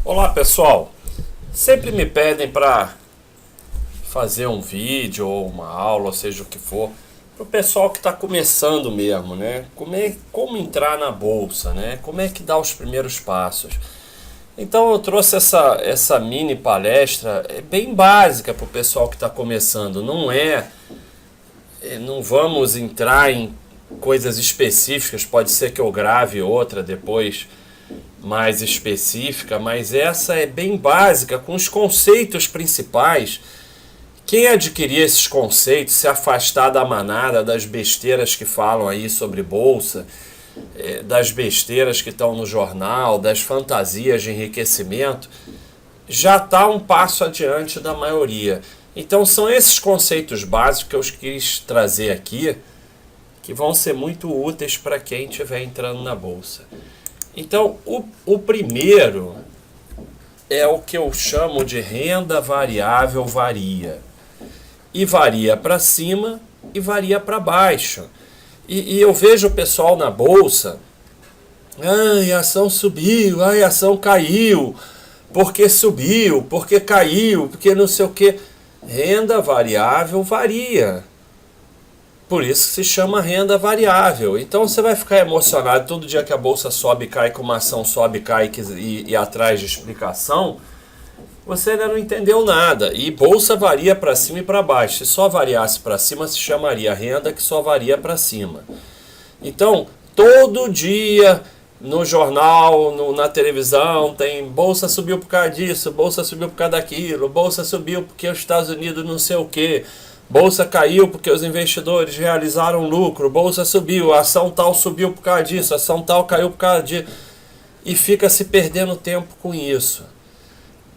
Olá pessoal, sempre me pedem para fazer um vídeo ou uma aula, ou seja o que for, para o pessoal que está começando mesmo, né? Como entrar na bolsa, né? Como é que dá os primeiros passos. Então eu trouxe essa mini palestra bem básica para o pessoal que está começando. Não vamos entrar em coisas específicas, pode ser que eu grave outra depois mais específica, mas essa é bem básica, com os conceitos principais. Quem adquirir esses conceitos, se afastar da manada, das besteiras que falam aí sobre bolsa, das besteiras que estão no jornal, das fantasias de enriquecimento, já está um passo adiante da maioria. Então são esses conceitos básicos que eu quis trazer aqui, que vão ser muito úteis para quem estiver entrando na bolsa. Então, o primeiro é o que eu chamo de renda variável varia. E varia para cima e varia para baixo. E eu vejo o pessoal na bolsa, ai, a ação subiu, ai, a ação caiu, porque subiu, porque caiu, porque não sei o que. Renda variável varia. Por isso que se chama renda variável. Então você vai ficar emocionado todo dia que a bolsa sobe e cai, que uma ação sobe e cai e atrás de explicação. Você ainda não entendeu nada. E bolsa varia para cima e para baixo. Se só variasse para cima, se chamaria renda que só varia para cima. Então, todo dia no jornal, na televisão, tem bolsa subiu por causa disso, bolsa subiu por causa daquilo, bolsa subiu porque os Estados Unidos não sei o quê. Bolsa caiu porque os investidores realizaram lucro, bolsa subiu, a ação tal subiu por causa disso, a ação tal caiu por causa disso. E fica se perdendo tempo com isso.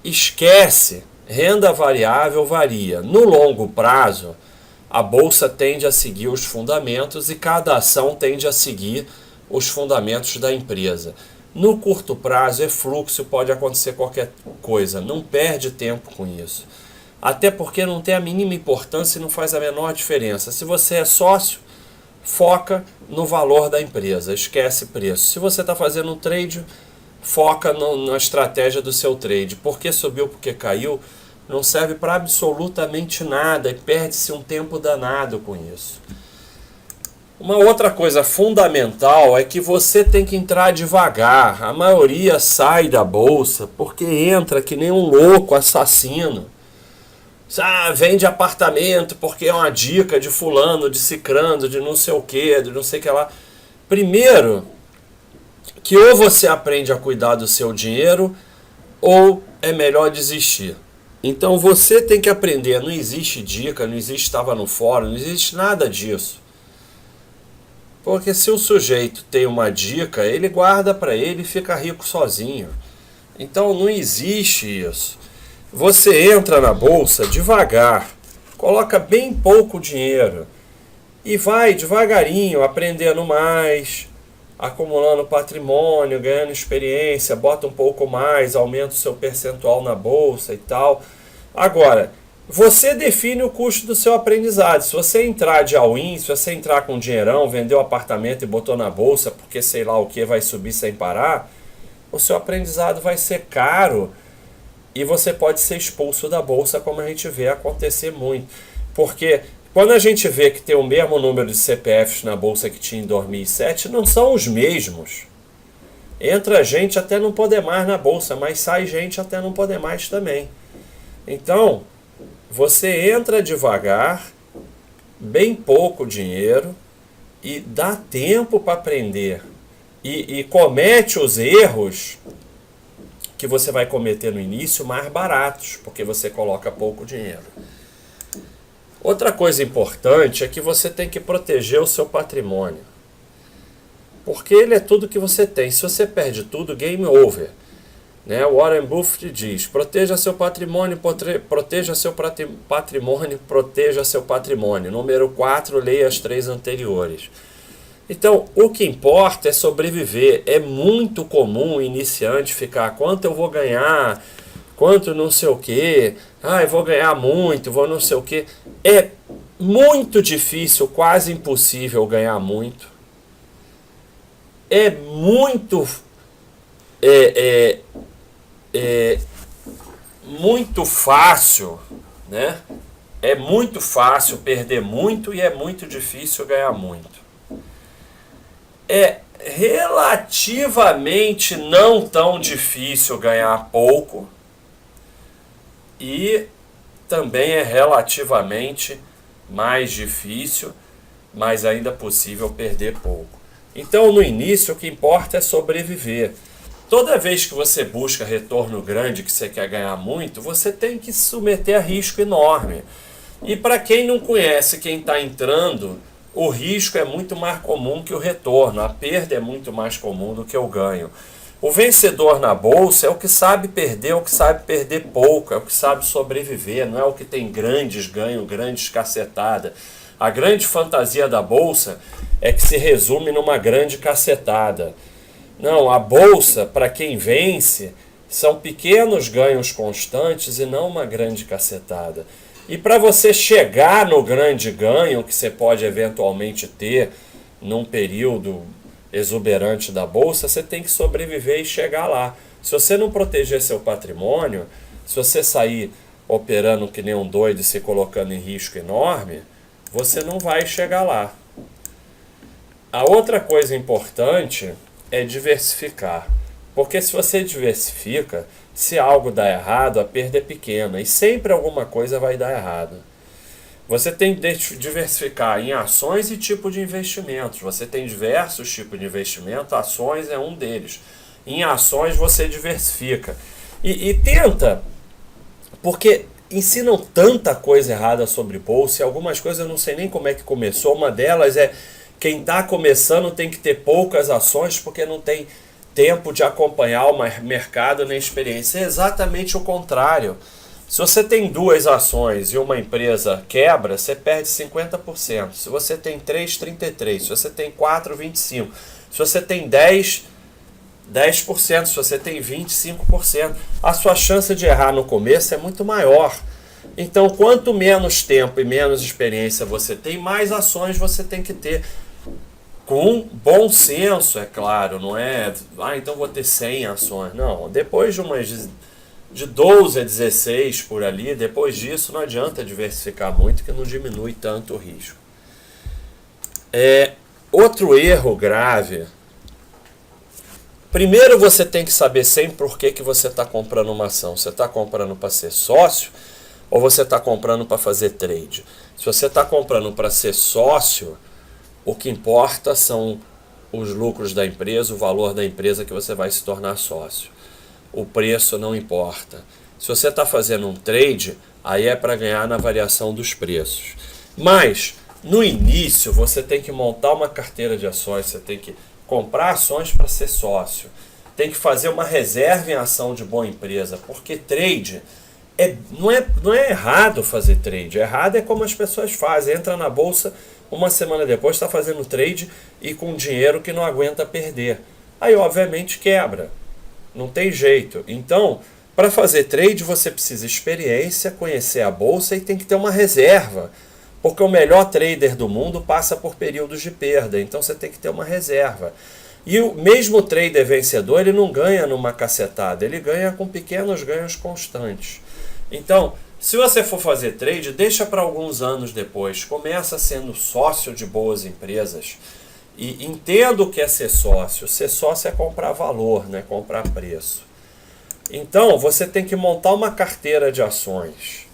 Esquece, renda variável varia. No longo prazo, a bolsa tende a seguir os fundamentos e cada ação tende a seguir os fundamentos da empresa. No curto prazo é fluxo, pode acontecer qualquer coisa, não perde tempo com isso. Até porque não tem a mínima importância e não faz a menor diferença. Se você é sócio, foca no valor da empresa, esquece preço. Se você está fazendo um trade, foca na estratégia do seu trade. Porque subiu, porque caiu, não serve para absolutamente nada e perde-se um tempo danado com isso. Uma outra coisa fundamental é que você tem que entrar devagar. A maioria sai da bolsa porque entra que nem um louco assassino. Vende apartamento porque é uma dica de fulano, de cicrano, de não sei o que, de não sei o que lá. Primeiro, que ou você aprende a cuidar do seu dinheiro, ou é melhor desistir. Então você tem que aprender, não existe dica, não existe estava no fórum, não existe nada disso. Porque se o sujeito tem uma dica, ele guarda para ele e fica rico sozinho. Então não existe isso. Você entra na bolsa devagar, coloca bem pouco dinheiro e vai devagarinho, aprendendo mais, acumulando patrimônio, ganhando experiência, bota um pouco mais, aumenta o seu percentual na bolsa e tal. Agora, você define o custo do seu aprendizado. Se você entrar de all-in, se você entrar com dinheirão, vendeu o apartamento e botou na bolsa porque sei lá o que vai subir sem parar, o seu aprendizado vai ser caro. E você pode ser expulso da bolsa, como a gente vê acontecer muito. Porque quando a gente vê que tem o mesmo número de CPFs na bolsa que tinha em 2007, não são os mesmos. Entra gente até não poder mais na bolsa, mas sai gente até não poder mais também. Então, você entra devagar, bem pouco dinheiro, e dá tempo para aprender. E comete os erros que você vai cometer no início mais baratos, porque você coloca pouco dinheiro. Outra coisa importante é que você tem que proteger o seu patrimônio, porque ele é tudo que você tem. Se você perde tudo, game over. Warren Buffett diz, proteja seu patrimônio, proteja seu patrimônio, proteja seu patrimônio. Número 4, leia as 3 anteriores. Então, o que importa é sobreviver. É muito comum o iniciante ficar, quanto eu vou ganhar, quanto não sei o que, eu vou ganhar muito, vou não sei o que. É muito difícil, quase impossível ganhar muito. É muito é muito fácil, né? É muito fácil perder muito e é muito difícil ganhar muito. É relativamente não tão difícil ganhar pouco e também é relativamente mais difícil, mas ainda possível perder pouco. Então, no início, o que importa é sobreviver. Toda vez que você busca retorno grande, que você quer ganhar muito, você tem que se submeter a risco enorme. E para quem não conhece, quem está entrando, o risco é muito mais comum que o retorno. A perda é muito mais comum do que o ganho. O vencedor na bolsa é o que sabe perder, é o que sabe perder pouco, é o que sabe sobreviver, não é o que tem grandes ganhos, grandes cacetadas. A grande fantasia da bolsa é que se resume numa grande cacetada. Não, a bolsa, para quem vence, são pequenos ganhos constantes e não uma grande cacetada. E para você chegar no grande ganho que você pode eventualmente ter num período exuberante da bolsa, você tem que sobreviver e chegar lá. Se você não proteger seu patrimônio, se você sair operando que nem um doido e se colocando em risco enorme, você não vai chegar lá. A outra coisa importante é diversificar. Porque se você diversifica, se algo dá errado, a perda é pequena e sempre alguma coisa vai dar errado. Você tem que diversificar em ações e tipo de investimentos. Você tem diversos tipos de investimento, ações é um deles. Em ações você diversifica. E tenta, porque ensinam tanta coisa errada sobre bolsa, e algumas coisas eu não sei nem como é que começou. Uma delas é quem está começando tem que ter poucas ações porque não tem tempo de acompanhar o mercado nem experiência. É exatamente o contrário. Se você tem 2 ações e uma empresa quebra, você perde 50%. Se você tem 3, 33%. Se você tem 4, 25%. Se você tem 10%. Se você tem 25%. A sua chance de errar no começo é muito maior. Então, quanto menos tempo e menos experiência você tem, mais ações você tem que ter. Com bom senso, é claro. Não é, então vou ter 100 ações. Não, depois de umas de 12 a 16 por ali, depois disso não adianta diversificar muito, que não diminui tanto o risco. Outro erro grave. Primeiro você tem que saber sempre por que você está comprando uma ação. Você está comprando para ser sócio ou você está comprando para fazer trade? Se você está comprando para ser sócio, o que importa são os lucros da empresa, o valor da empresa que você vai se tornar sócio. O preço não importa. Se você está fazendo um trade, aí é para ganhar na variação dos preços. Mas, no início, você tem que montar uma carteira de ações, você tem que comprar ações para ser sócio. Tem que fazer uma reserva em ação de boa empresa, porque trade, não é errado fazer trade. Errado é como as pessoas fazem. Entra na bolsa, uma semana depois está fazendo trade e com dinheiro que não aguenta perder. Aí, obviamente, quebra. Não tem jeito. Então, para fazer trade, você precisa de experiência, conhecer a bolsa e tem que ter uma reserva. Porque o melhor trader do mundo passa por períodos de perda. Então, você tem que ter uma reserva. E o mesmo trader vencedor, ele não ganha numa cacetada. Ele ganha com pequenos ganhos constantes. Então, se você for fazer trade, deixa para alguns anos depois. Começa sendo sócio de boas empresas. E entenda o que é ser sócio. Ser sócio é comprar valor, né? Comprar preço. Então, você tem que montar uma carteira de ações.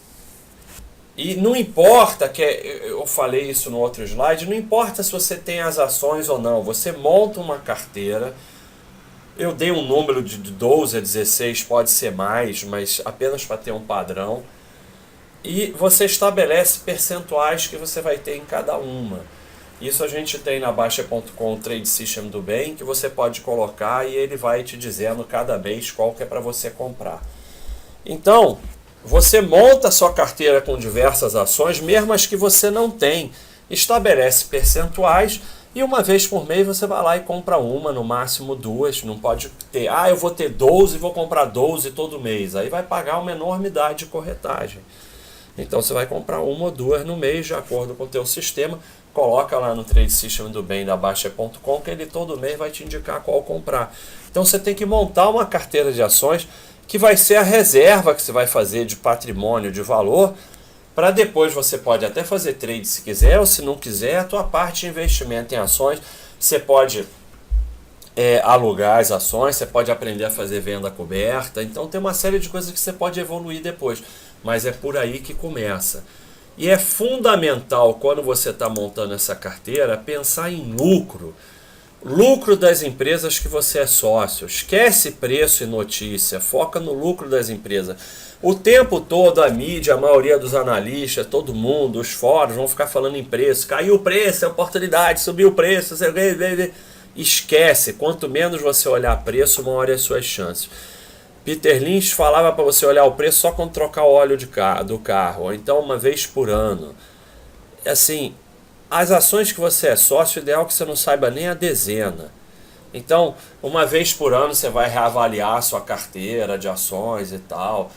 E não importa, eu falei isso no outro slide, não importa se você tem as ações ou não. Você monta uma carteira. Eu dei um número de 12 a 16, pode ser mais, mas apenas para ter um padrão. E você estabelece percentuais que você vai ter em cada uma. Isso a gente tem na Baixa.com o Trade System do bem, que você pode colocar e ele vai te dizendo cada mês qual que é para você comprar. Então, você monta a sua carteira com diversas ações, mesmo as que você não tem. Estabelece percentuais e uma vez por mês você vai lá e compra uma, no máximo 2. Não pode ter, eu vou ter 12 e vou comprar 12 todo mês. Aí vai pagar uma enormidade de corretagem. Então você vai comprar uma ou 2 no mês, de acordo com o teu sistema. Coloca lá no Trade System do bem da Baixa.com que ele todo mês vai te indicar qual comprar. Então você tem que montar uma carteira de ações que vai ser a reserva que você vai fazer de patrimônio, de valor, para depois você pode até fazer trade se quiser, ou se não quiser, a tua parte de investimento em ações, você pode alugar as ações, você pode aprender a fazer venda coberta, então tem uma série de coisas que você pode evoluir depois, mas é por aí que começa. E é fundamental, quando você está montando essa carteira, pensar em lucro. Lucro das empresas que você é sócio. Esquece preço e notícia, foca no lucro das empresas. O tempo todo a mídia, a maioria dos analistas, todo mundo, os fóruns vão ficar falando em preço. Caiu o preço, é oportunidade, subiu o preço. Esquece, quanto menos você olhar preço, maior é as suas chances. Peter Lynch falava para você olhar o preço só quando trocar o óleo do carro, ou então uma vez por ano. Assim, as ações que você é sócio, o ideal é que você não saiba nem a dezena. Então, uma vez por ano você vai reavaliar a sua carteira de ações e tal.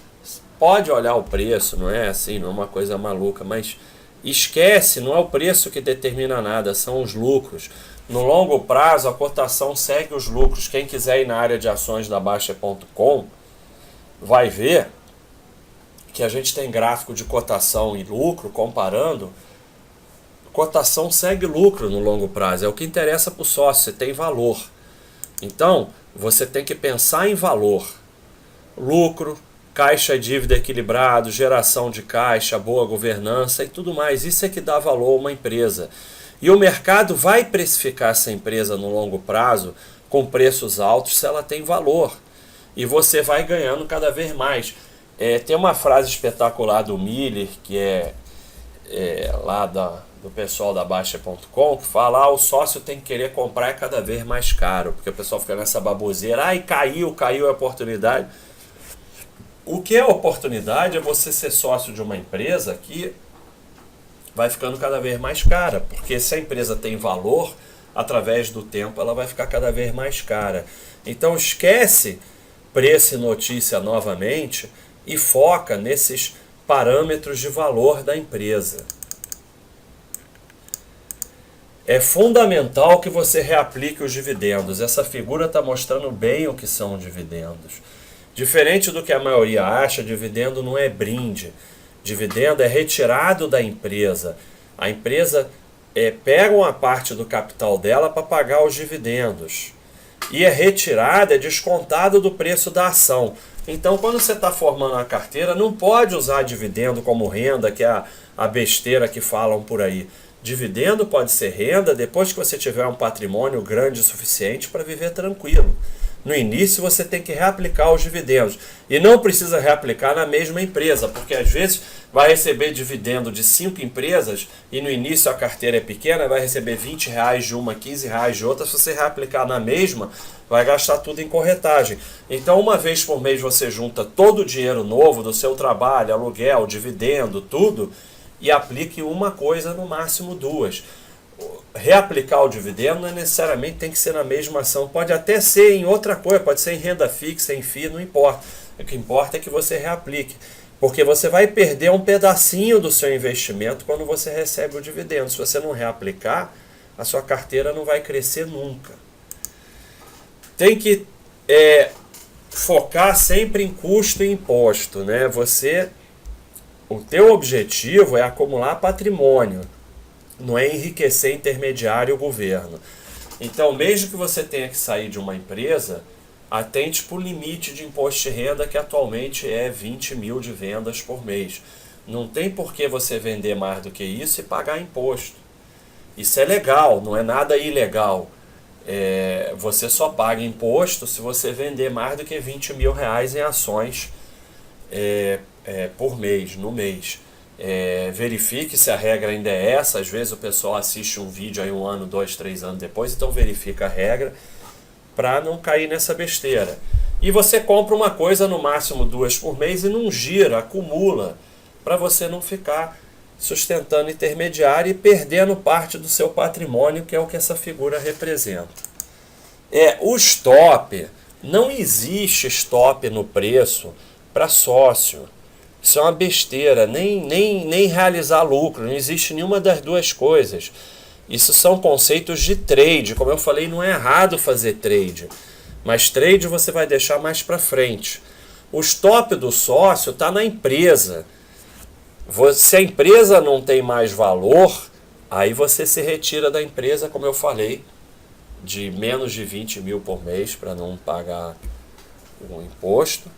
Pode olhar o preço, não é assim, não é uma coisa maluca, mas esquece, não é o preço que determina nada, são os lucros. No longo prazo, a cotação segue os lucros. Quem quiser ir na área de ações da Baixa.com vai ver que a gente tem gráfico de cotação e lucro comparando. Cotação segue lucro no longo prazo, é o que interessa para o sócio, você tem valor. Então, você tem que pensar em valor. Lucro, caixa e dívida equilibrado, geração de caixa, boa governança e tudo mais. Isso é que dá valor a uma empresa. E o mercado vai precificar essa empresa no longo prazo com preços altos se ela tem valor. E você vai ganhando cada vez mais. Tem uma frase espetacular do Miller, que é lá do pessoal da Baixa.com, que fala: o sócio tem que querer comprar cada vez mais caro, porque o pessoal fica nessa baboseira, caiu a oportunidade. O que é oportunidade é você ser sócio de uma empresa que vai ficando cada vez mais cara, porque se a empresa tem valor, através do tempo ela vai ficar cada vez mais cara. Então esquece preço e notícia novamente e foca nesses parâmetros de valor da empresa. É fundamental que você reaplique os dividendos. Essa figura está mostrando bem o que são dividendos. Diferente do que a maioria acha, dividendo não é brinde. Dividendo é retirado da empresa. A empresa pega uma parte do capital dela para pagar os dividendos. E é retirado, é descontado do preço da ação. Então, quando você está formando uma carteira, não pode usar dividendo como renda, que é a besteira que falam por aí. Dividendo pode ser renda depois que você tiver um patrimônio grande o suficiente para viver tranquilo. No início você tem que reaplicar os dividendos. E não precisa reaplicar na mesma empresa, porque às vezes vai receber dividendo de 5 empresas e no início a carteira é pequena, vai receber R$20 de uma, R$15 de outra. Se você reaplicar na mesma, vai gastar tudo em corretagem. Então, uma vez por mês você junta todo o dinheiro novo do seu trabalho, aluguel, dividendo, tudo, e aplique uma coisa, no máximo duas. Reaplicar o dividendo não necessariamente tem que ser na mesma ação, pode até ser em outra coisa, pode ser em renda fixa, em FII, não importa. O que importa é que você reaplique, porque você vai perder um pedacinho do seu investimento quando você recebe o dividendo. Se você não reaplicar, a sua carteira não vai crescer nunca. Tem que focar sempre em custo e imposto, né? O teu objetivo é acumular patrimônio, não é enriquecer intermediário o governo. Então, mesmo que você tenha que sair de uma empresa, atente para o limite de imposto de renda, que atualmente é 20 mil de vendas por mês. Não tem por que você vender mais do que isso e pagar imposto. Isso é legal, não é nada ilegal. Você só paga imposto se você vender mais do que 20 mil reais em ações por mês, no mês. Verifique se a regra ainda é essa. Às vezes o pessoal assiste um vídeo aí 1 ano, 2, 3 anos depois, então verifica a regra para não cair nessa besteira. E você compra uma coisa, no máximo 2 por mês, e não gira, acumula, para você não ficar sustentando intermediário e perdendo parte do seu patrimônio, que é o que essa figura representa. O stop, não existe stop no preço para sócio. Isso é uma besteira, nem realizar lucro, não existe nenhuma das duas coisas. Isso são conceitos de trade. Como eu falei, não é errado fazer trade, mas trade você vai deixar mais para frente. O stop do sócio está na empresa. Se a empresa não tem mais valor, aí você se retira da empresa, como eu falei, de menos de 20 mil por mês para não pagar o imposto.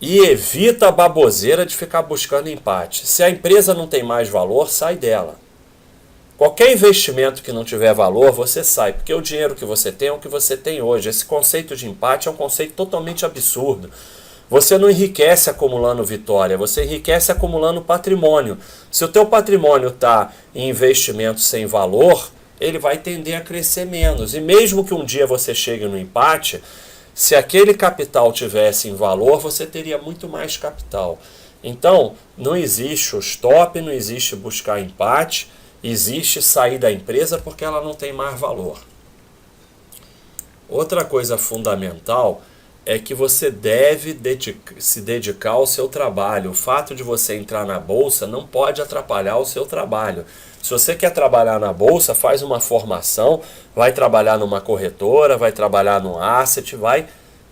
E evita a baboseira de ficar buscando empate. Se a empresa não tem mais valor, sai dela. Qualquer investimento que não tiver valor, você sai, porque o dinheiro que você tem é o que você tem hoje. Esse conceito de empate é um conceito totalmente absurdo. Você não enriquece acumulando vitória, você enriquece acumulando patrimônio. Se o teu patrimônio está em investimento sem valor, ele vai tender a crescer menos. E mesmo que um dia você chegue no empate, se aquele capital tivesse em valor, você teria muito mais capital. Então, não existe o stop, não existe buscar empate, existe sair da empresa porque ela não tem mais valor. Outra coisa fundamental é que você deve se dedicar ao seu trabalho. O fato de você entrar na bolsa não pode atrapalhar o seu trabalho. Se você quer trabalhar na bolsa, faz uma formação, vai trabalhar numa corretora, vai trabalhar no asset, vai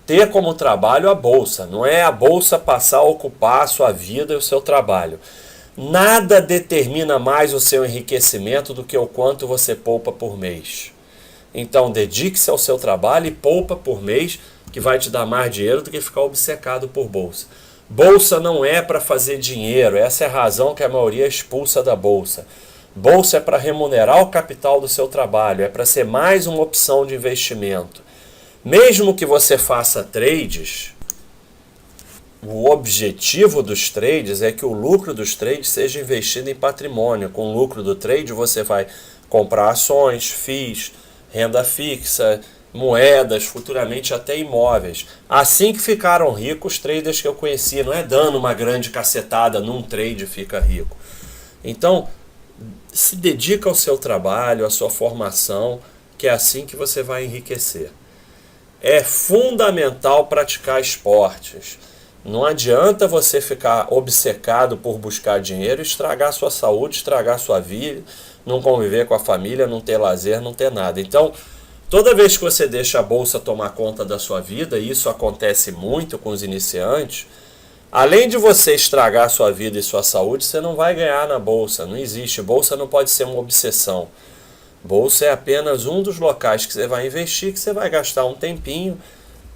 ter como trabalho a bolsa. Não é a bolsa passar a ocupar a sua vida e o seu trabalho. Nada determina mais o seu enriquecimento do que o quanto você poupa por mês. Então, dedique-se ao seu trabalho e poupa por mês, que vai te dar mais dinheiro do que ficar obcecado por bolsa. Bolsa não é para fazer dinheiro, essa é a razão que a maioria é expulsa da bolsa. Bolsa é para remunerar o capital do seu trabalho, é para ser mais uma opção de investimento. Mesmo que você faça trades, o objetivo dos trades é que o lucro dos trades seja investido em patrimônio. Com o lucro do trade você vai comprar ações, FIIs, renda fixa, moedas, futuramente até imóveis. Assim que ficaram ricos os traders que eu conheci, não é dando uma grande cacetada num trade fica rico. Então, se dedica ao seu trabalho, à sua formação, que é assim que você vai enriquecer. É fundamental praticar esportes. Não adianta você ficar obcecado por buscar dinheiro, estragar sua saúde, estragar sua vida, não conviver com a família, não ter lazer, não ter nada. Então, toda vez que você deixa a bolsa tomar conta da sua vida, e isso acontece muito com os iniciantes, além de você estragar a sua vida e sua saúde, você não vai ganhar na bolsa. Não existe. Bolsa não pode ser uma obsessão. Bolsa é apenas um dos locais que você vai investir, que você vai gastar um tempinho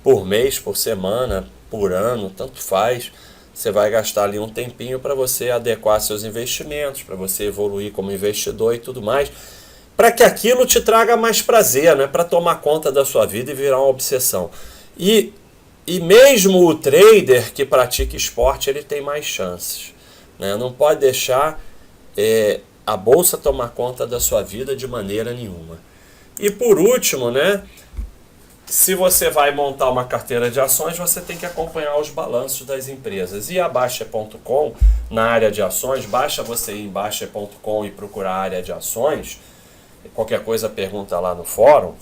por mês, por semana, por ano, tanto faz. Você vai gastar ali um tempinho para você adequar seus investimentos, para você evoluir como investidor e tudo mais, para que aquilo te traga mais prazer, não é para tomar conta da sua vida e virar uma obsessão. E mesmo o trader que pratica esporte, ele tem mais chances, né? Não pode deixar a bolsa tomar conta da sua vida de maneira nenhuma. E por último, né, se você vai montar uma carteira de ações, você tem que acompanhar os balanços das empresas. E a Baixa.com, na área de ações, basta você ir em Baixa.com e procurar a área de ações. Qualquer coisa pergunta lá no fórum.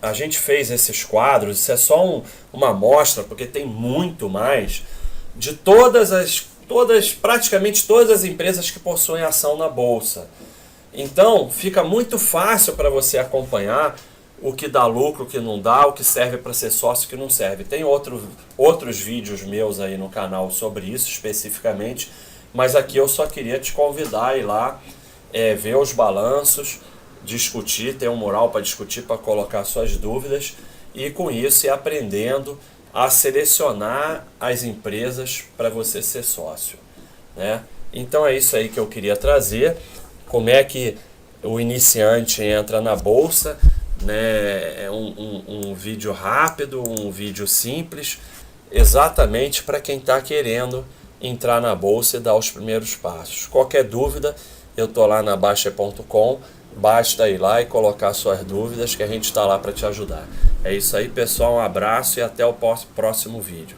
A gente fez esses quadros, isso é só uma amostra, porque tem muito mais, de praticamente todas as empresas que possuem ação na bolsa. Então, fica muito fácil para você acompanhar o que dá lucro, o que não dá, o que serve para ser sócio, o que não serve. Tem outros vídeos meus aí no canal sobre isso especificamente, mas aqui eu só queria te convidar a ir lá, ver os balanços, discutir, ter um moral para discutir, para colocar suas dúvidas, e com isso ir aprendendo a selecionar as empresas para você ser sócio, né? Então é isso aí que eu queria trazer, como é que o iniciante entra na bolsa, né? É um vídeo rápido, um vídeo simples, exatamente para quem está querendo entrar na bolsa e dar os primeiros passos. Qualquer dúvida, eu estou lá na Baixa.com, basta ir lá e colocar suas dúvidas que a gente está lá para te ajudar. É isso aí, pessoal, um abraço e até o próximo vídeo.